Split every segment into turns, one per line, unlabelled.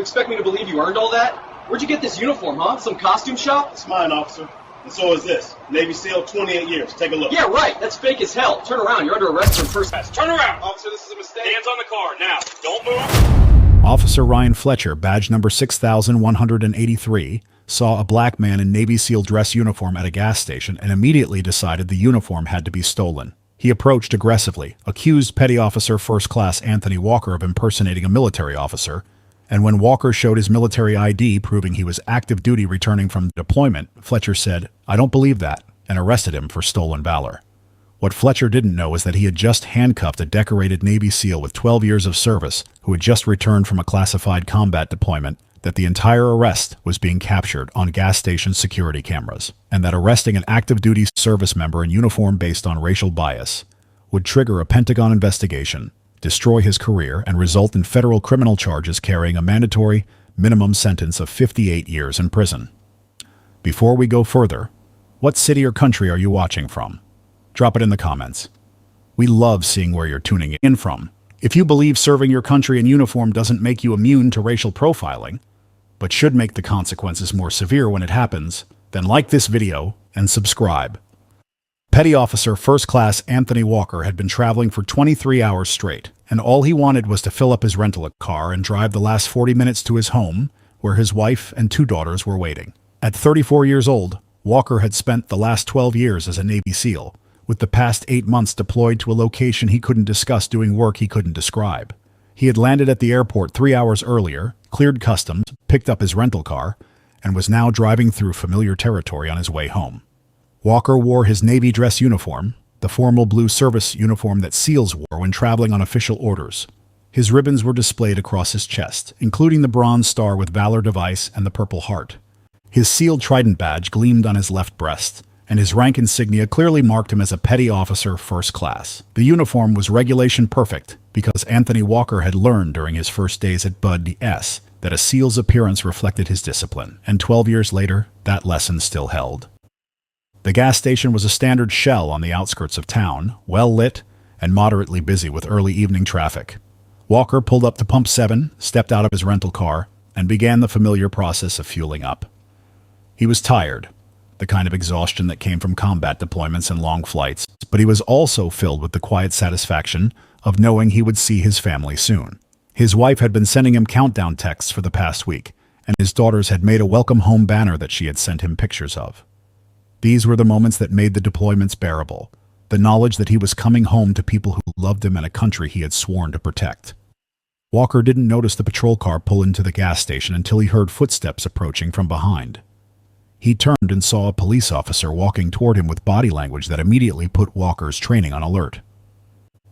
expect me to believe you earned all that? Where'd you get this uniform, huh? Some costume shop?
It's mine, officer. And so is this. Navy SEAL, 28 years. Take a look.
Yeah, right. That's fake as hell. Turn around. You're under arrest for first class.
Turn around!
Officer, this is a mistake.
Hands on the car, now. Don't move.
Officer Ryan Fletcher, badge number 6183, saw a black man in Navy SEAL dress uniform at a gas station and immediately decided the uniform had to be stolen. He approached aggressively, accused Petty Officer First Class Anthony Walker of impersonating a military officer, and when Walker showed his military ID proving he was active duty returning from deployment, Fletcher said, "I don't believe that," and arrested him for stolen valor. What Fletcher didn't know is that he had just handcuffed a decorated Navy SEAL with 12 years of service who had just returned from a classified combat deployment, that the entire arrest was being captured on gas station security cameras, and that arresting an active duty service member in uniform based on racial bias would trigger a Pentagon investigation, destroy his career, and result in federal criminal charges carrying a mandatory minimum sentence of 58 years in prison. Before we go further, what city or country are you watching from? Drop it in the comments. We love seeing where you're tuning in from. If you believe serving your country in uniform doesn't make you immune to racial profiling, but should make the consequences more severe when it happens, then like this video and subscribe. Petty Officer First Class Anthony Walker had been traveling for 23 hours straight, and all he wanted was to fill up his rental car and drive the last 40 minutes to his home, where his wife and 2 daughters were waiting. At 34 years old, Walker had spent the last 12 years as a Navy SEAL, with the past 8 months deployed to a location he couldn't discuss doing work he couldn't describe. He had landed at the airport 3 hours earlier, cleared customs, picked up his rental car, and was now driving through familiar territory on his way home. Walker wore his Navy dress uniform, the formal blue service uniform that SEALs wore when traveling on official orders. His ribbons were displayed across his chest, including the bronze star with Valor device and the Purple Heart. His SEAL Trident badge gleamed on his left breast, and his rank insignia clearly marked him as a Petty Officer First Class. The uniform was regulation perfect because Anthony Walker had learned during his first days at Bud S that a SEAL's appearance reflected his discipline, and 12 years later, that lesson still held. The gas station was a standard shell on the outskirts of town, well lit and moderately busy with early evening traffic. Walker pulled up to Pump 7, stepped out of his rental car, and began the familiar process of fueling up. He was tired, the kind of exhaustion that came from combat deployments and long flights, but he was also filled with the quiet satisfaction of knowing he would see his family soon. His wife had been sending him countdown texts for the past week, and his daughters had made a welcome home banner that she had sent him pictures of. These were the moments that made the deployments bearable, the knowledge that he was coming home to people who loved him and a country he had sworn to protect. Walker didn't notice the patrol car pull into the gas station until he heard footsteps approaching from behind. He turned and saw a police officer walking toward him with body language that immediately put Walker's training on alert.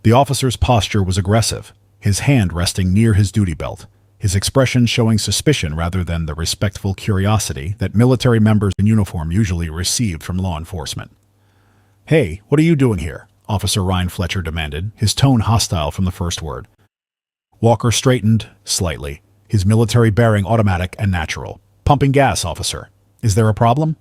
The officer's posture was aggressive, his hand resting near his duty belt, his expression showing suspicion rather than the respectful curiosity that military members in uniform usually received from law enforcement. "Hey, what are you doing here?" Officer Ryan Fletcher demanded, his tone hostile from the first word. Walker straightened slightly, his military bearing automatic and natural. "Pumping gas, officer. Is there a problem?"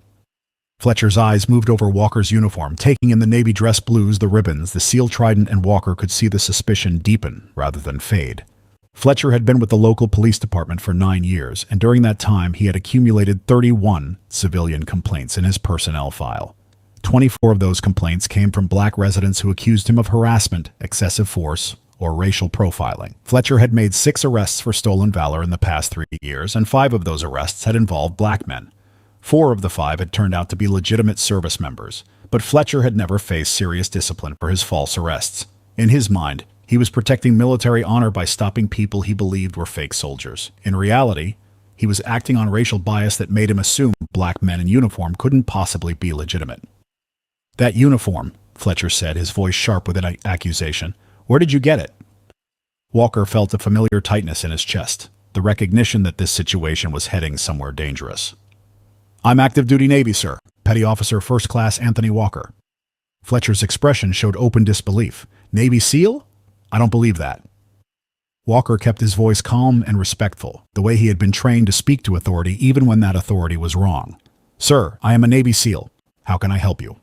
Fletcher's eyes moved over Walker's uniform, taking in the Navy dress blues, the ribbons, the SEAL Trident, and Walker could see the suspicion deepen rather than fade. Fletcher had been with the local police department for 9 years, and during that time he had accumulated 31 civilian complaints in his personnel file. 24 of those complaints came from black residents who accused him of harassment, excessive force, or racial profiling. Fletcher had made 6 arrests for stolen valor in the past 3 years, and 5 of those arrests had involved black men. 4 of the 5 had turned out to be legitimate service members, but Fletcher had never faced serious discipline for his false arrests. In his mind, he was protecting military honor by stopping people he believed were fake soldiers. In reality, he was acting on racial bias that made him assume black men in uniform couldn't possibly be legitimate. "That uniform," Fletcher said, his voice sharp with an accusation. "Where did you get it?" Walker felt a familiar tightness in his chest, the recognition that this situation was heading somewhere dangerous. "I'm active duty Navy, sir. Petty Officer First Class Anthony Walker." Fletcher's expression showed open disbelief. "Navy SEAL? I don't believe that." Walker kept his voice calm and respectful, the way he had been trained to speak to authority even when that authority was wrong. "Sir, I am a Navy SEAL. How can I help you?"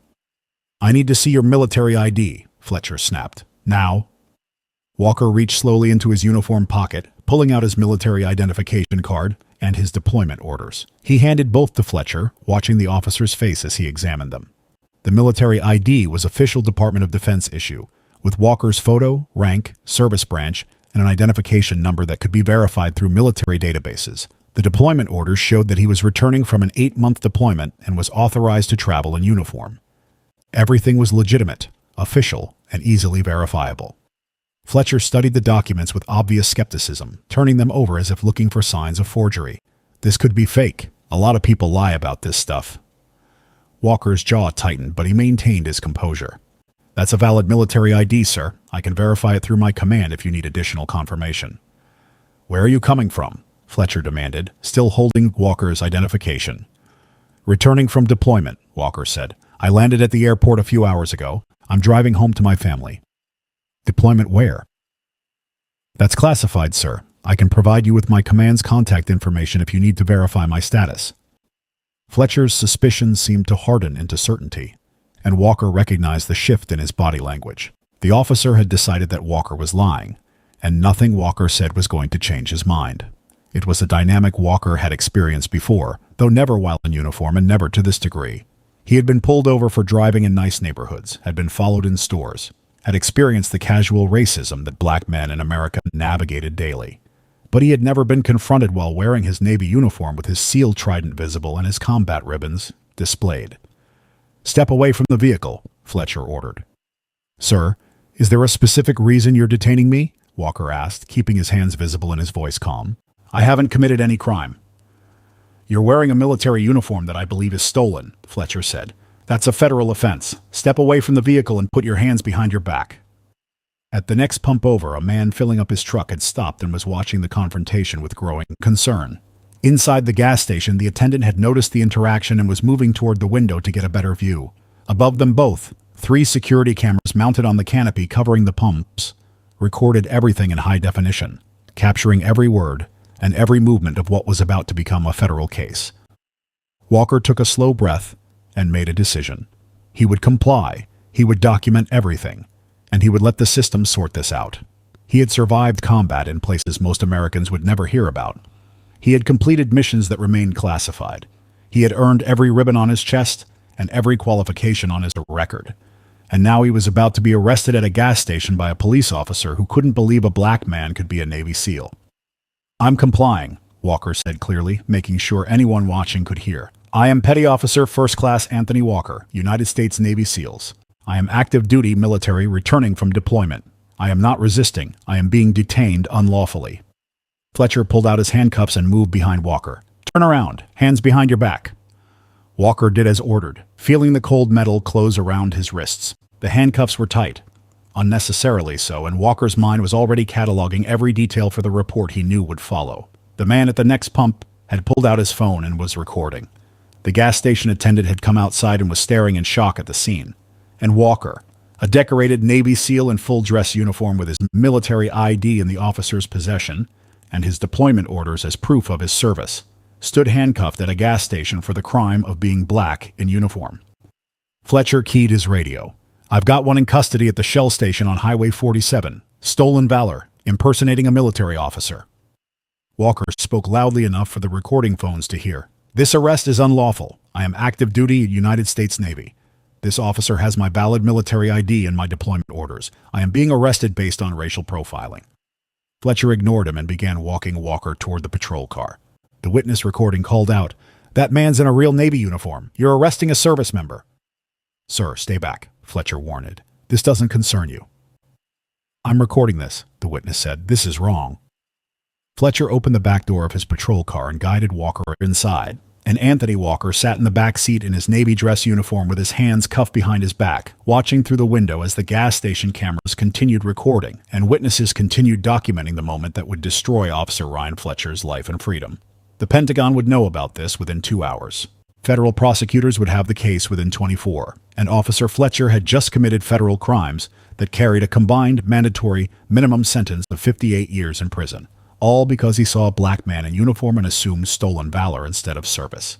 "I need to see your military ID," Fletcher snapped. "Now." Walker reached slowly into his uniform pocket, pulling out his military identification card and his deployment orders. He handed both to Fletcher, watching the officer's face as he examined them. The military ID was official Department of Defense issue, with Walker's photo, rank, service branch, and an identification number that could be verified through military databases. The deployment orders showed that he was returning from an 8-month deployment and was authorized to travel in uniform. Everything was legitimate, official, and easily verifiable. Fletcher studied the documents with obvious skepticism, turning them over as if looking for signs of forgery. This could be fake. A lot of people lie about this stuff. Walker's jaw tightened, but he maintained his composure. That's a valid military ID, sir. I can verify it through my command if you need additional confirmation. Where are you coming from? Fletcher demanded, still holding Walker's identification. Returning from deployment, Walker said. I landed at the airport a few hours ago. I'm driving home to my family. Deployment where? That's classified, sir. I can provide you with my command's contact information if you need to verify my status. Fletcher's suspicions seemed to harden into certainty, and Walker recognized the shift in his body language. The officer had decided that Walker was lying, and nothing Walker said was going to change his mind. It was a dynamic Walker had experienced before, though never while in uniform and never to this degree. He had been pulled over for driving in nice neighborhoods, had been followed in stores, had experienced the casual racism that black men in America navigated daily. But he had never been confronted while wearing his Navy uniform with his SEAL trident visible and his combat ribbons displayed. Step away from the vehicle, Fletcher ordered. Sir, is there a specific reason you're detaining me? Walker asked, keeping his hands visible and his voice calm. I haven't committed any crime. You're wearing a military uniform that I believe is stolen, Fletcher said. That's a federal offense. Step away from the vehicle and put your hands behind your back. At the next pump over, a man filling up his truck had stopped and was watching the confrontation with growing concern. Inside the gas station, the attendant had noticed the interaction and was moving toward the window to get a better view. Above them both, 3 security cameras mounted on the canopy covering the pumps recorded everything in high definition, capturing every word and every movement of what was about to become a federal case. Walker took a slow breath and made a decision. He would comply, he would document everything, and he would let the system sort this out. He had survived combat in places most Americans would never hear about. He had completed missions that remained classified. He had earned every ribbon on his chest and every qualification on his record. And now he was about to be arrested at a gas station by a police officer who couldn't believe a black man could be a Navy SEAL. I'm complying, Walker said clearly, making sure anyone watching could hear. I am Petty Officer First Class Anthony Walker, United States Navy SEALs. I am active duty military returning from deployment. I am not resisting. I am being detained unlawfully. Fletcher pulled out his handcuffs and moved behind Walker. Turn around, hands behind your back. Walker did as ordered, feeling the cold metal close around his wrists. The handcuffs were tight, unnecessarily so, and Walker's mind was already cataloging every detail for the report he knew would follow. The man at the next pump had pulled out his phone and was recording. The gas station attendant had come outside and was staring in shock at the scene. And Walker, a decorated Navy SEAL in full dress uniform with his military ID in the officer's possession and his deployment orders as proof of his service, stood handcuffed at a gas station for the crime of being black in uniform. Fletcher keyed his radio. I've got one in custody at the Shell station on Highway 47. Stolen valor, impersonating a military officer. Walker spoke loudly enough for the recording phones to hear. This arrest is unlawful. I am active duty United States Navy. This officer has my valid military ID and my deployment orders. I am being arrested based on racial profiling. Fletcher ignored him and began walking Walker toward the patrol car. The witness recording called out, That man's in a real Navy uniform. You're arresting a service member. Sir, stay back, Fletcher warned. This doesn't concern you. I'm recording this, the witness said. This is wrong. Fletcher opened the back door of his patrol car and guided Walker inside. And Anthony Walker sat in the back seat in his Navy dress uniform with his hands cuffed behind his back, watching through the window as the gas station cameras continued recording and witnesses continued documenting the moment that would destroy Officer Ryan Fletcher's life and freedom. The Pentagon would know about this within 2 hours. Federal prosecutors would have the case within 24, and Officer Fletcher had just committed federal crimes that carried a combined mandatory minimum sentence of 58 years in prison, all because he saw a black man in uniform and assumed stolen valor instead of service.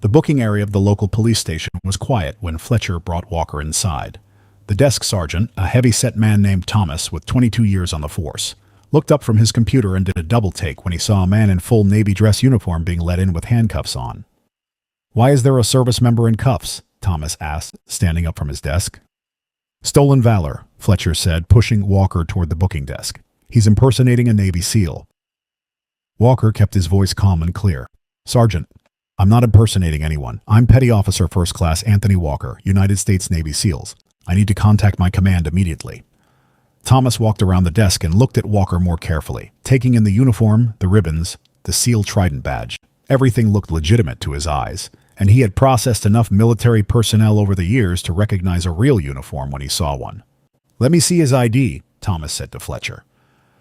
The booking area of the local police station was quiet when Fletcher brought Walker inside. The desk sergeant, a heavy-set man named Thomas with 22 years on the force, looked up from his computer and did a double take when he saw a man in full Navy dress uniform being let in with handcuffs on. "Why is there a service member in cuffs?" Thomas asked, standing up from his desk. "Stolen valor," Fletcher said, pushing Walker toward the booking desk. "He's impersonating a Navy SEAL." Walker kept his voice calm and clear. "Sergeant, I'm not impersonating anyone. I'm Petty Officer First Class Anthony Walker, United States Navy SEALs. I need to contact my command immediately." Thomas walked around the desk and looked at Walker more carefully, taking in the uniform, the ribbons, the SEAL Trident badge. Everything looked legitimate to his eyes, and he had processed enough military personnel over the years to recognize a real uniform when he saw one. "Let me see his ID," Thomas said to Fletcher.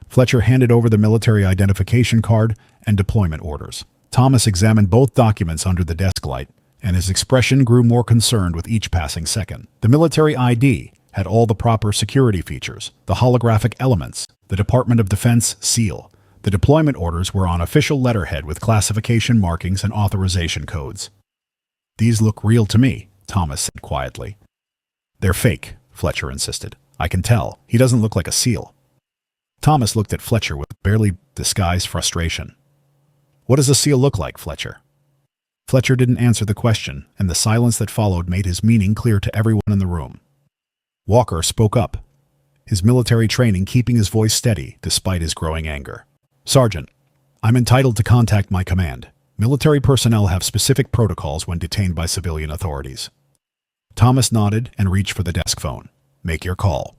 Fletcher handed over the military identification card and deployment orders. Thomas examined both documents under the desk light, and his expression grew more concerned with each passing second. The military ID had all the proper security features, the holographic elements, the Department of Defense seal. The deployment orders were on official letterhead with classification markings and authorization codes. "These look real to me," Thomas said quietly. "They're fake," Fletcher insisted. "I can tell. He doesn't look like a SEAL." Thomas looked at Fletcher with barely disguised frustration. "What does a SEAL look like, Fletcher?" Fletcher didn't answer the question, and the silence that followed made his meaning clear to everyone in the room. Walker spoke up, his military training keeping his voice steady despite his growing anger. "Sergeant, I'm entitled to contact my command. Military personnel have specific protocols when detained by civilian authorities." Thomas nodded and reached for the desk phone. "Make your call."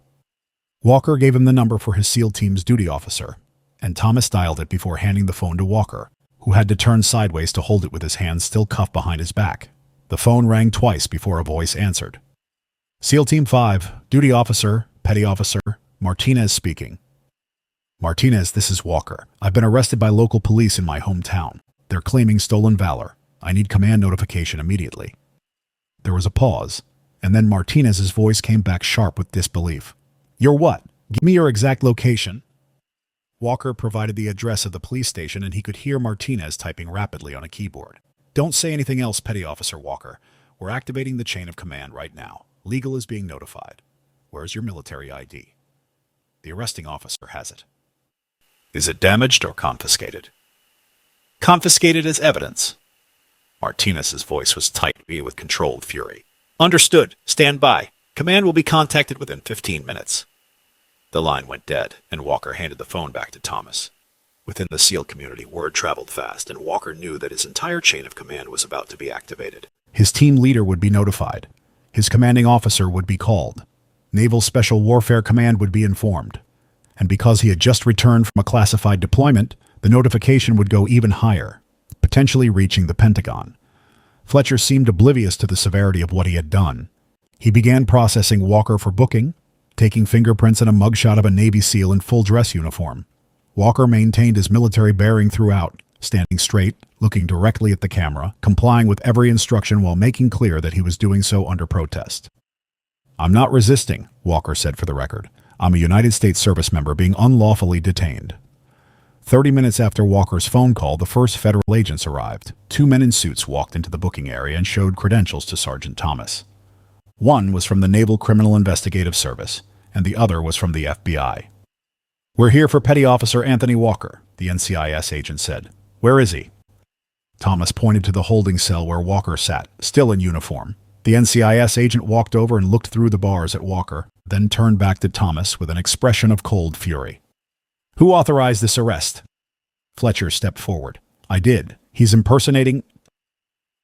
Walker gave him the number for his SEAL team's duty officer, and Thomas dialed it before handing the phone to Walker, who had to turn sideways to hold it with his hands still cuffed behind his back. The phone rang twice before a voice answered. "SEAL Team 5, Duty Officer, Petty Officer, Martinez speaking." "Martinez, this is Walker. I've been arrested by local police in my hometown. They're claiming stolen valor. I need command notification immediately." There was a pause, and then Martinez's voice came back sharp with disbelief. "You're what? Give me your exact location." Walker provided the address of the police station, and he could hear Martinez typing rapidly on a keyboard. "Don't say anything else, Petty Officer Walker. We're activating the chain of command right now. Legal is being notified. Where's your military ID?" "The arresting officer has it." "Is it damaged or confiscated?" "Confiscated as evidence." Martinez's voice was tight with controlled fury. "Understood. Stand by. Command will be contacted within 15 minutes. The line went dead, and Walker handed the phone back to Thomas. Within the SEAL community, word traveled fast, and Walker knew that his entire chain of command was about to be activated. His team leader would be notified. His commanding officer would be called. Naval Special Warfare Command would be informed. And because he had just returned from a classified deployment, the notification would go even higher, potentially reaching the Pentagon. Fletcher seemed oblivious to the severity of what he had done. He began processing Walker for booking, taking fingerprints and a mugshot of a Navy SEAL in full dress uniform. Walker maintained his military bearing throughout, standing straight, looking directly at the camera, complying with every instruction while making clear that he was doing so under protest. "I'm not resisting," Walker said for the record. "I'm a United States service member being unlawfully detained." 30 minutes after Walker's phone call, the first federal agents arrived. 2 men in suits walked into the booking area and showed credentials to Sergeant Thomas. One was from the Naval Criminal Investigative Service, and the other was from the FBI. "We're here for Petty Officer Anthony Walker," the NCIS agent said. "Where is he?" Thomas pointed to the holding cell where Walker sat, still in uniform. The NCIS agent walked over and looked through the bars at Walker, then turned back to Thomas with an expression of cold fury. "Who authorized this arrest?" Fletcher stepped forward. "I did. He's impersonating—"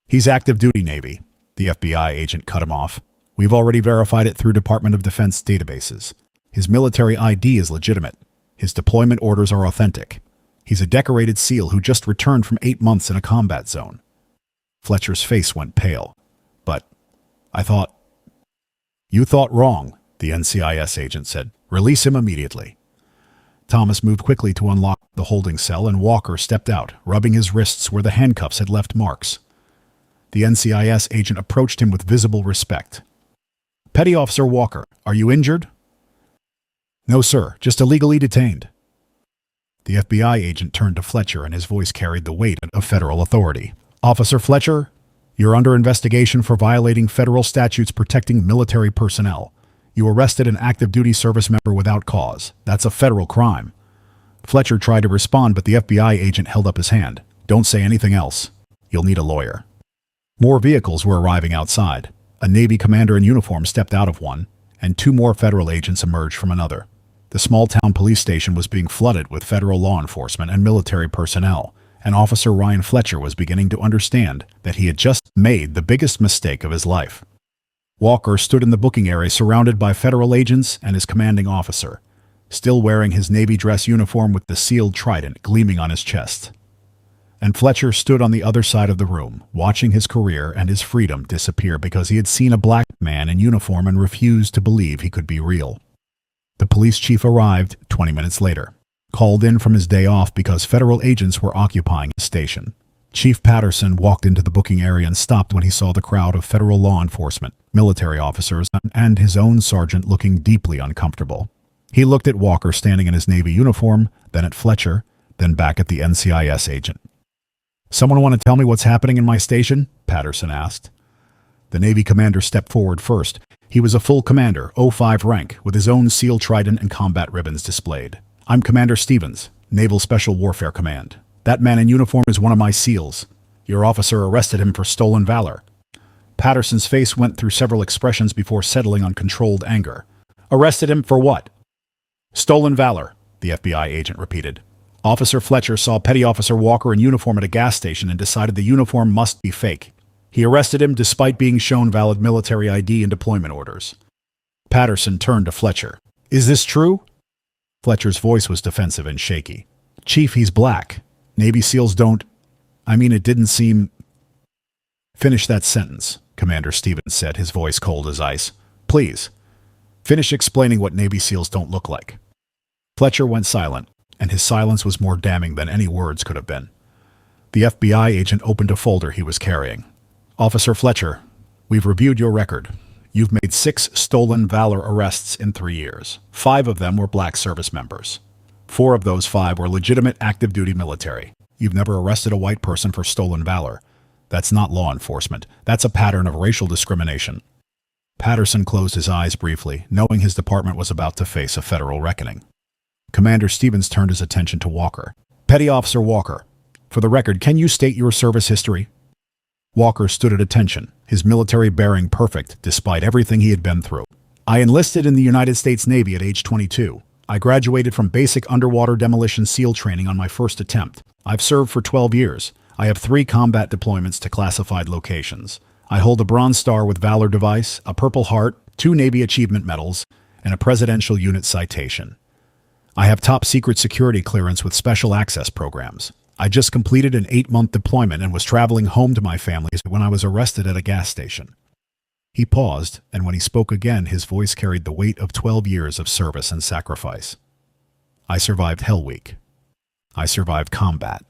"He's active duty Navy," the FBI agent cut him off. "We've already verified it through Department of Defense databases. His military ID is legitimate. His deployment orders are authentic. He's a decorated SEAL who just returned from 8 months in a combat zone." Fletcher's face went pale. "But I thought—" "You thought wrong," the NCIS agent said. "Release him immediately." Thomas moved quickly to unlock the holding cell, and Walker stepped out, rubbing his wrists where the handcuffs had left marks. The NCIS agent approached him with visible respect. "Petty Officer Walker, are you injured?" "No, sir, just illegally detained." The FBI agent turned to Fletcher, and his voice carried the weight of federal authority. "Officer Fletcher, you're under investigation for violating federal statutes protecting military personnel. You arrested an active duty service member without cause. That's a federal crime. Fletcher tried to respond, but the FBI agent held up his hand. Don't say anything else. You'll need a lawyer. More vehicles were arriving outside. A Navy commander in uniform stepped out of one, and 2 more federal agents emerged from another. The small-town police station was being flooded with federal law enforcement and military personnel, and Officer Ryan Fletcher was beginning to understand that he had just made the biggest mistake of his life. Walker stood in the booking area surrounded by federal agents and his commanding officer, still wearing his Navy dress uniform with the sealed trident gleaming on his chest. And Fletcher stood on the other side of the room, watching his career and his freedom disappear because he had seen a black man in uniform and refused to believe he could be real. The police chief arrived 20 minutes later, called in from his day off because federal agents were occupying his station. Chief Patterson walked into the booking area and stopped when he saw the crowd of federal law enforcement, military officers, and his own sergeant looking deeply uncomfortable. He looked at Walker standing in his Navy uniform, then at Fletcher, then back at the NCIS agent. "Someone want to tell me what's happening in my station?" Patterson asked. The Navy commander stepped forward first. He was a full commander, 05 rank, with his own SEAL trident and combat ribbons displayed. "I'm Commander Stevens, Naval Special Warfare Command. That man in uniform is one of my SEALs. Your officer arrested him for stolen valor." Patterson's face went through several expressions before settling on controlled anger. "Arrested him for what?" "Stolen valor," the FBI agent repeated. Officer Fletcher saw Petty Officer Walker in uniform at a gas station and decided the uniform must be fake. He arrested him despite being shown valid military ID and deployment orders. Patterson turned to Fletcher. "Is this true?" Fletcher's voice was defensive and shaky. "Chief, he's black. Navy SEALs don't... it didn't seem..." "Finish that sentence," Commander Stevens said, his voice cold as ice. "Please, finish explaining what Navy SEALs don't look like." Fletcher went silent, and his silence was more damning than any words could have been. The FBI agent opened a folder he was carrying. "Officer Fletcher, we've reviewed your record. You've made 6 stolen valor arrests in 3 years. 5 of them were black service members. 4 of those 5 were legitimate active-duty military. You've never arrested a white person for stolen valor. That's not law enforcement. That's a pattern of racial discrimination." Patterson closed his eyes briefly, knowing his department was about to face a federal reckoning. Commander Stevens turned his attention to Walker. "Petty Officer Walker, for the record, can you state your service history?" Walker stood at attention, his military bearing perfect despite everything he had been through. "I enlisted in the United States Navy at age 22. I graduated from basic underwater demolition SEAL training on my first attempt. I've served for 12 years. I have 3 combat deployments to classified locations. I hold a Bronze Star with Valor Device, a Purple Heart, 2 Navy Achievement Medals, and a Presidential Unit Citation. I have top-secret security clearance with special access programs. I just completed an 8-month deployment and was traveling home to my family when I was arrested at a gas station." He paused, and when he spoke again, his voice carried the weight of 12 years of service and sacrifice. "I survived Hell Week. I survived combat.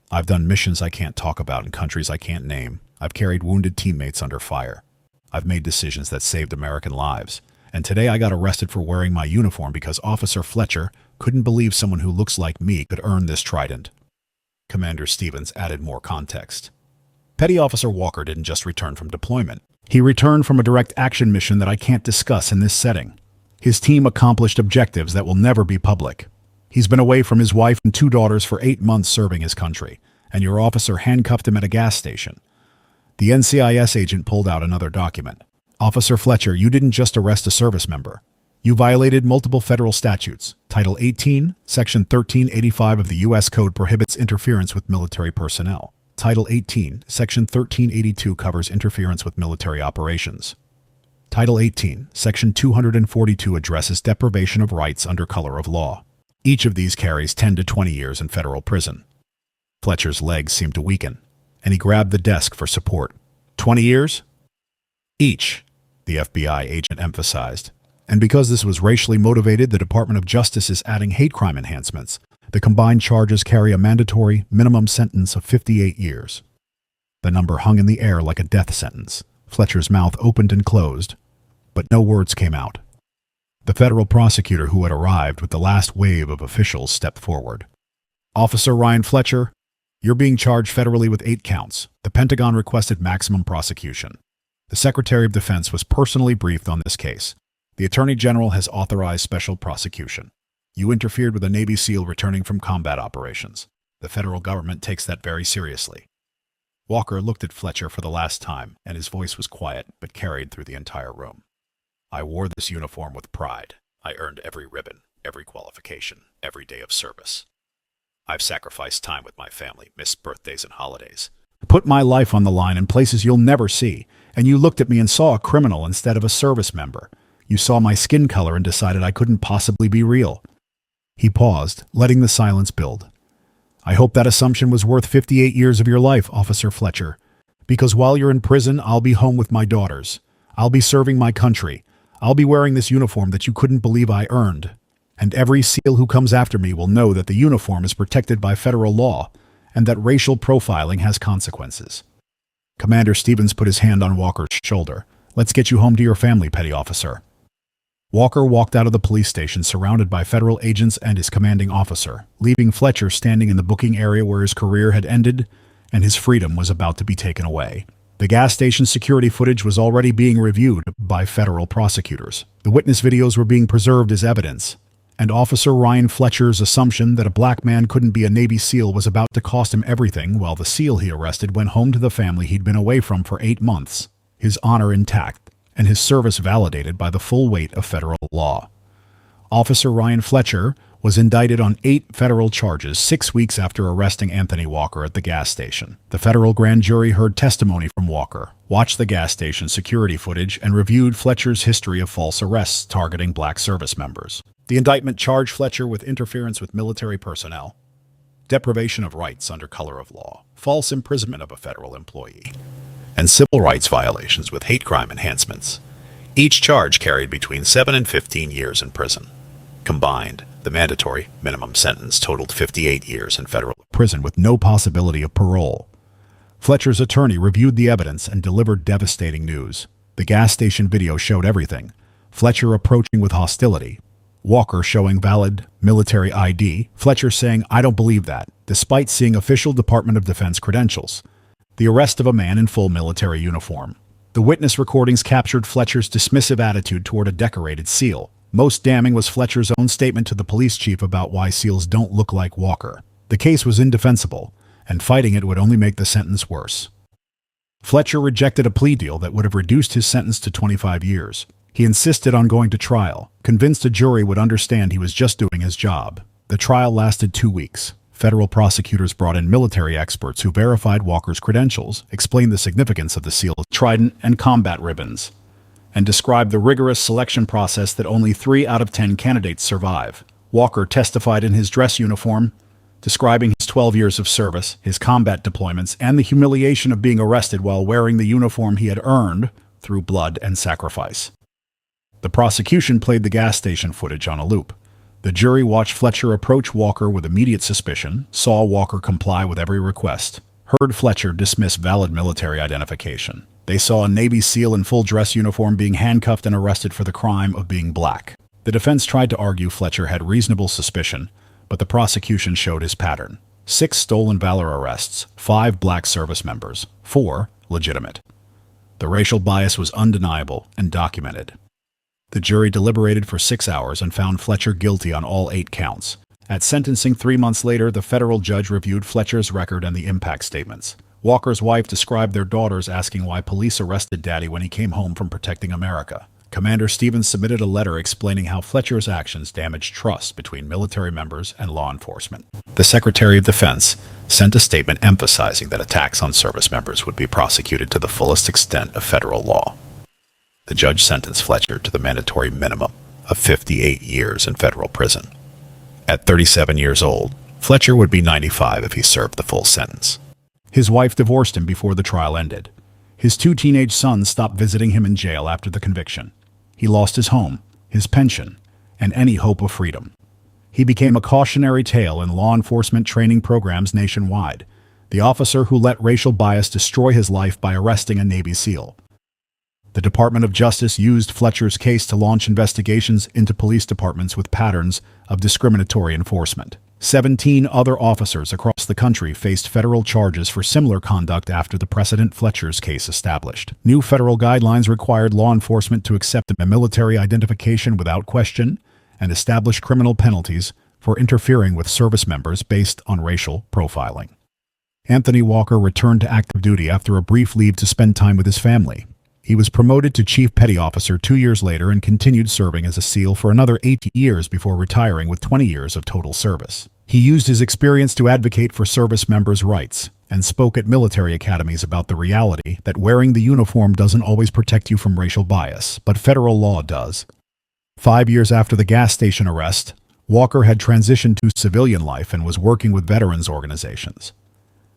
I've done missions I can't talk about in countries I can't name. I've carried wounded teammates under fire. I've made decisions that saved American lives. And today I got arrested for wearing my uniform because Officer Fletcher couldn't believe someone who looks like me could earn this trident." Commander Stevens added more context. "Petty Officer Walker didn't just return from deployment. He returned from a direct action mission that I can't discuss in this setting. His team accomplished objectives that will never be public. He's been away from his wife and 2 daughters for 8 months serving his country, and your officer handcuffed him at a gas station." The NCIS agent pulled out another document. "Officer Fletcher, you didn't just arrest a service member. You violated multiple federal statutes. Title 18, Section 1385 of the U.S. Code prohibits interference with military personnel. Title 18, Section 1382 covers interference with military operations. Title 18, Section 242 addresses deprivation of rights under color of law. Each of these carries 10 to 20 years in federal prison." Fletcher's legs seemed to weaken, and he grabbed the desk for support. 20 years? "Each," the FBI agent emphasized. "And because this was racially motivated, the Department of Justice is adding hate crime enhancements. The combined charges carry a mandatory minimum sentence of 58 years. The number hung in the air like a death sentence. Fletcher's mouth opened and closed, but no words came out. The federal prosecutor who had arrived with the last wave of officials stepped forward. "Officer Ryan Fletcher, you're being charged federally with 8 counts. The Pentagon requested maximum prosecution. The Secretary of Defense was personally briefed on this case. The Attorney General has authorized special prosecution. You interfered with a Navy SEAL returning from combat operations. The federal government takes that very seriously. Walker looked at Fletcher for the last time, and his voice was quiet but carried through the entire room. I wore this uniform with pride. I earned every ribbon, every qualification, every day of service. I've sacrificed time with my family, missed birthdays and holidays. Put my life on the line in places you'll never see, and you looked at me and saw a criminal instead of a service member. You saw my skin color and decided I couldn't possibly be real. He paused, letting the silence build. I hope that assumption was worth 58 years of your life, Officer Fletcher. Because while you're in prison, I'll be home with my daughters. I'll be serving my country. I'll be wearing this uniform that you couldn't believe I earned. And every SEAL who comes after me will know that the uniform is protected by federal law and that racial profiling has consequences. Commander Stevens put his hand on Walker's shoulder. Let's get you home to your family, petty officer. Walker walked out of the police station surrounded by federal agents and his commanding officer, leaving Fletcher standing in the booking area where his career had ended and his freedom was about to be taken away. The gas station security footage was already being reviewed by federal prosecutors. The witness videos were being preserved as evidence, and Officer Ryan Fletcher's assumption that a black man couldn't be a Navy SEAL was about to cost him everything while the SEAL he arrested went home to the family he'd been away from for 8 months, his honor intact, and his service validated by the full weight of federal law. Officer Ryan Fletcher was indicted on 8 federal charges 6 weeks after arresting Anthony Walker at the gas station. The federal grand jury heard testimony from Walker, watched the gas station security footage, and reviewed Fletcher's history of false arrests targeting black service members. The indictment charged Fletcher with interference with military personnel, deprivation of rights under color of law, false imprisonment of a federal employee, and civil rights violations with hate crime enhancements. Each charge carried between 7 and 15 years in prison. Combined, the mandatory minimum sentence totaled 58 years in federal prison with no possibility of parole. Fletcher's attorney reviewed the evidence and delivered devastating news. The gas station video showed everything. Fletcher approaching with hostility, Walker showing valid military ID, Fletcher saying, "I don't believe that," despite seeing official Department of Defense credentials. The arrest of a man in full military uniform. The witness recordings captured Fletcher's dismissive attitude toward a decorated SEAL. Most damning was Fletcher's own statement to the police chief about why SEALs don't look like Walker. The case was indefensible, and fighting it would only make the sentence worse. Fletcher rejected a plea deal that would have reduced his sentence to 25 years. He insisted on going to trial, convinced a jury would understand he was just doing his job. The trial lasted 2 weeks. Federal prosecutors brought in military experts who verified Walker's credentials, explained the significance of the SEAL's trident and combat ribbons, and described the rigorous selection process that only 3 out of 10 candidates survive. Walker testified in his dress uniform, describing his 12 years of service, his combat deployments, and the humiliation of being arrested while wearing the uniform he had earned through blood and sacrifice. The prosecution played the gas station footage on a loop. The jury watched Fletcher approach Walker with immediate suspicion, saw Walker comply with every request, heard Fletcher dismiss valid military identification. They saw a Navy SEAL in full dress uniform being handcuffed and arrested for the crime of being black. The defense tried to argue Fletcher had reasonable suspicion, but the prosecution showed his pattern. 6 stolen valor arrests, 5 black service members, 4 legitimate. The racial bias was undeniable and documented. The jury deliberated for 6 hours and found Fletcher guilty on all 8 counts. At sentencing 3 months later, the federal judge reviewed Fletcher's record and the impact statements. Walker's wife described their daughters asking why police arrested Daddy when he came home from protecting America. Commander Stevens submitted a letter explaining how Fletcher's actions damaged trust between military members and law enforcement. The Secretary of Defense sent a statement emphasizing that attacks on service members would be prosecuted to the fullest extent of federal law. The judge sentenced Fletcher to the mandatory minimum of 58 years in federal prison. At 37 years old, Fletcher would be 95 if he served the full sentence. His wife divorced him before the trial ended. His 2 teenage sons stopped visiting him in jail after the conviction. He lost his home, his pension, and any hope of freedom. He became a cautionary tale in law enforcement training programs nationwide, the officer who let racial bias destroy his life by arresting a Navy SEAL. The Department of Justice used Fletcher's case to launch investigations into police departments with patterns of discriminatory enforcement. 17 other officers across the country faced federal charges for similar conduct after the precedent Fletcher's case established. New federal guidelines required law enforcement to accept a military identification without question and establish criminal penalties for interfering with service members based on racial profiling. Anthony Walker returned to active duty after a brief leave to spend time with his family. He was promoted to Chief Petty Officer 2 years later and continued serving as a SEAL for another 8 years before retiring with 20 years of total service. He used his experience to advocate for service members' rights and spoke at military academies about the reality that wearing the uniform doesn't always protect you from racial bias, but federal law does. 5 years after the gas station arrest, Walker had transitioned to civilian life and was working with veterans organizations.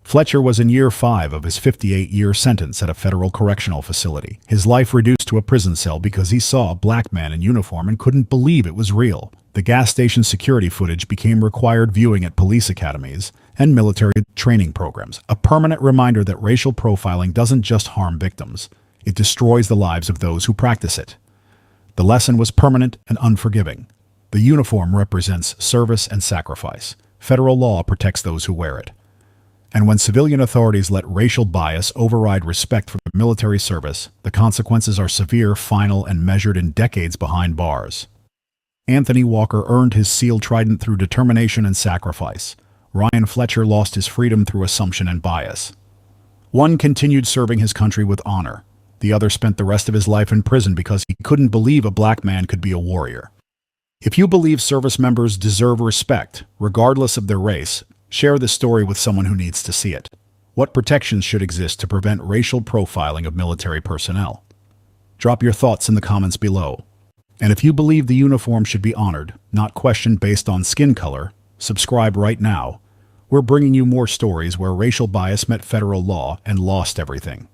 Fletcher was in year 5 of his 58-year sentence at a federal correctional facility. His life reduced to a prison cell because he saw a black man in uniform and couldn't believe it was real. The gas station security footage became required viewing at police academies and military training programs, a permanent reminder that racial profiling doesn't just harm victims, it destroys the lives of those who practice it. The lesson was permanent and unforgiving. The uniform represents service and sacrifice. Federal law protects those who wear it. And when civilian authorities let racial bias override respect for the military service, the consequences are severe, final, and measured in decades behind bars. Anthony Walker earned his SEAL trident through determination and sacrifice. Ryan Fletcher lost his freedom through assumption and bias. One continued serving his country with honor. The other spent the rest of his life in prison because he couldn't believe a black man could be a warrior. If you believe service members deserve respect, regardless of their race, share this story with someone who needs to see it. What protections should exist to prevent racial profiling of military personnel? Drop your thoughts in the comments below. And if you believe the uniform should be honored, not questioned based on skin color, subscribe right now. We're bringing you more stories where racial bias met federal law and lost everything.